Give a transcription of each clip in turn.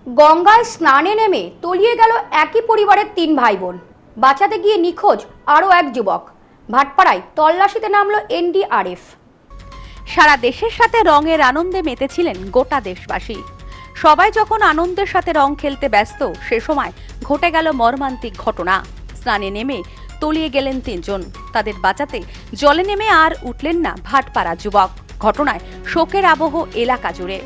গঙ্গায় স্নানে নেমে তলিয়ে গেল একই পরিবারের 3 ভাই বোন। বাঁচাতে গিয়ে নিখোঁজ আরও এক যুবক। ভাটপাড়ায় তল্লাশিতে নামলো এনডিআরএফ। সারা দেশের সাথে রঙের আনন্দে মেতেছিলেন গোটা দেশবাসী। সবাই যখন আনন্দের সাথে রং খেলতে ব্যস্ত, সে সময় ঘটে গেল মর্মান্তিক ঘটনা। স্নানে নেমে তলিয়ে গেলেন 3 জন। তাদের বাঁচাতে জলে নেমে আর উঠলেন না ভাটপাড়া যুবক। ঘটনায় শোকের আবহ এলাকা জুড়ে।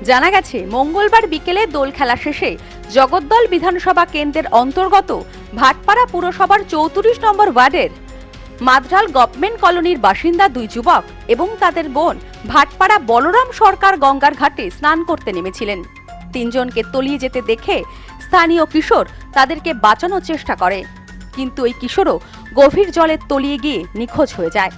জানা গেছে, মঙ্গলবার বিকেলে দোল খেলা শেষে জগদ্দল বিধানসভা কেন্দ্রের অন্তর্গত ভাটপাড়া পুরসভার 34 নম্বর ওয়ার্ডের মাদরাল গভর্নমেন্ট কলোনির বাসিন্দা 2 যুবক এবং তাদের বোন ভাটপাড়া বলরাম সরকার গঙ্গার ঘাটে স্নান করতে নেমেছিলেন। 3 জনকে তলিয়ে যেতে দেখে স্থানীয় কিশোর তাদেরকে বাঁচানোর চেষ্টা করে, কিন্তু ওই কিশোরও গভীর জলে তলিয়ে গিয়ে নিখোঁজ হয়ে যায়।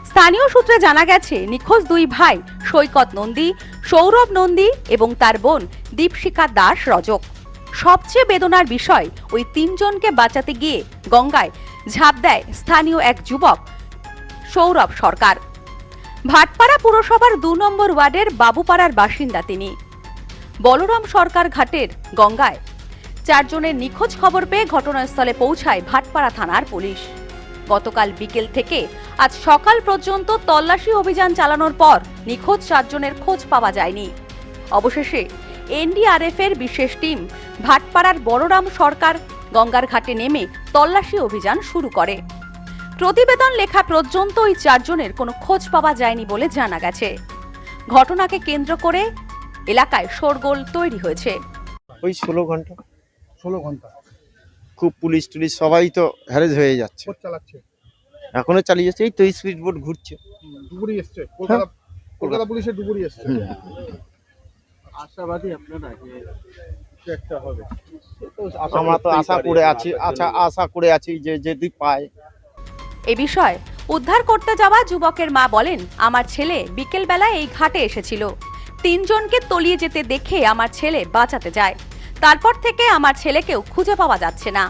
স্থানীয় সূত্রে জানা গেছে, নিখোঁজ 2 ভাই সৈকত নন্দী, সৌরভ নন্দী এবং তার বোন দীপশিখা দাস রজক। সবচেয়ে বেদনার বিষয়, ওই 3 জনকে বাঁচাতে গিয়ে গঙ্গায় ঝাঁপ দেয় স্থানীয় এক যুবক সৌরভ সরকার। ভাটপাড়া পুরসভার 2 নম্বর ওয়ার্ডের বাবুপাড়ার বাসিন্দা তিনি। বলরাম সরকার ঘাটের গঙ্গায় 4 জনের নিখোঁজ খবর পেয়ে ঘটনাস্থলে পৌঁছায় ভাটপাড়া থানার পুলিশ। গতকাল বিকেল থেকে আজ সকাল পর্যন্ত তল্লাশি অভিযান চালানোর পর নিখোঁজ 4 জনের খোঁজ পাওয়া যায়নি। অবশেষে এনডিআরএফ এর বিশেষ টিম ভাটপাড়ার বলরাম সরকার গঙ্গার ঘাটে নেমে তল্লাশি অভিযান শুরু করে। প্রতিবেদন লেখা পর্যন্ত ওই 4 জনের কোনো খোঁজ পাওয়া যায়নি বলে জানা গেছে। ঘটনাকে কেন্দ্র করে এলাকায় শোরগোল তৈরি হয়েছে। ওই 16 ঘন্টা খুব পুলিশ টুলিশ সবাই তো হ্যারেজ হয়ে যাচ্ছে। চালাচ্ছে এখনো চালিয়ে যাচ্ছে, এই তো স্পিড বোট ঘুরছে। ডুবুরি এসছে হ্যাঁ। কলকাতা পুলিশের ডুবুরি এসছে। আশাবাদী আপনারা যে একটা হবে, আমরা তো আশা করে আছি, আশা করে আছি যে যদি পায়। এ বিষয়ে উদ্ধার করতে যাওয়া যুবকের মা বলেন, আমার ছেলে বিকেল বেলায় এই ঘাটে এসেছিল। 3 জনকে তলিয়ে যেতে দেখে আমার ছেলে বাঁচাতে যায়। তারপর থেকে আমার ছেলেকেও খুঁজে পাওয়া যাচ্ছে না।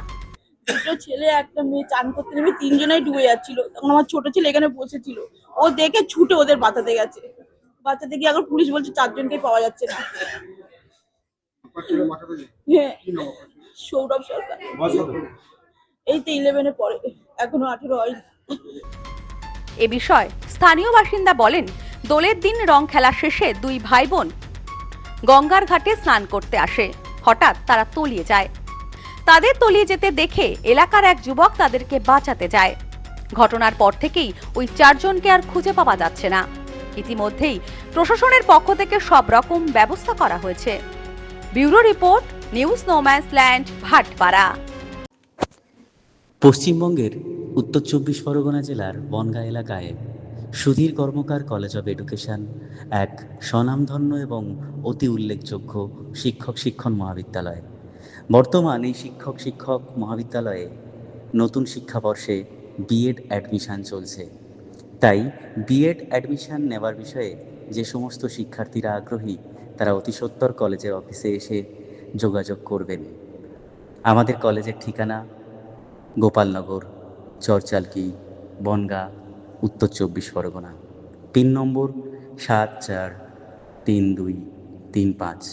দুটো ছেলে একটা মেয়ে চান করতে নেমে 3 জনেই ডুবে যাচ্ছিল। তখন আমার ছোট ছেলে এখানে বসেছিল, ও দেখে ছুটে ওদের বাঁচাতে গেছে। বাঁচাতে গিয়ে এখন পুলিশ বলছে 4 জনকেই পাওয়া যাচ্ছে না। হ্যাঁ, সৌরভ সরকার। এই তো 11-এ পড়ে, এখনো 18 হয়নি। এ বিষয়ে স্থানীয় বাসিন্দা বলেন, দোলের দিন রং খেলা শেষে 2 ভাই বোন গঙ্গার ঘাটে স্নান করতে আসে। হঠাৎ তারা তলিয়ে যায়। তাদের তলিয়ে যেতে দেখে এলাকার এক যুবক তাদেরকে বাঁচাতে যায়। ঘটনার পর থেকেই ওই 4 জনকে আর খুঁজে পাওয়া যাচ্ছে না। ইতিমধ্যেই প্রশাসনের পক্ষ থেকে সব রকম ব্যবস্থা করা হয়েছে। Bureau report, news no man's land, Bhatpara. পশ্চিমবঙ্গের উত্তর 24 পরগনা জেলার বনগাঁ এলাকায় সুধীর কর্মকার কলেজ অব এডুকেশন এক স্বনামধন্য এবং অতি উল্লেখযোগ্য শিক্ষণ মহাবিদ্যালয়। বর্তমান এই শিক্ষক মহাবিদ্যালয়ে নতুন শিক্ষাবর্ষে বিএড অ্যাডমিশন চলছে। তাই বিএড অ্যাডমিশন নেওয়ার বিষয়ে যে সমস্ত শিক্ষার্থীরা আগ্রহী, তারা অতি সত্বর কলেজের অফিসে এসে যোগাযোগ করবেন। আমাদের কলেজের ঠিকানা গোপালনগর, চরচালকি, বনগাঁ, উত্তর 24 পরগনা। পিন নম্বর 743235।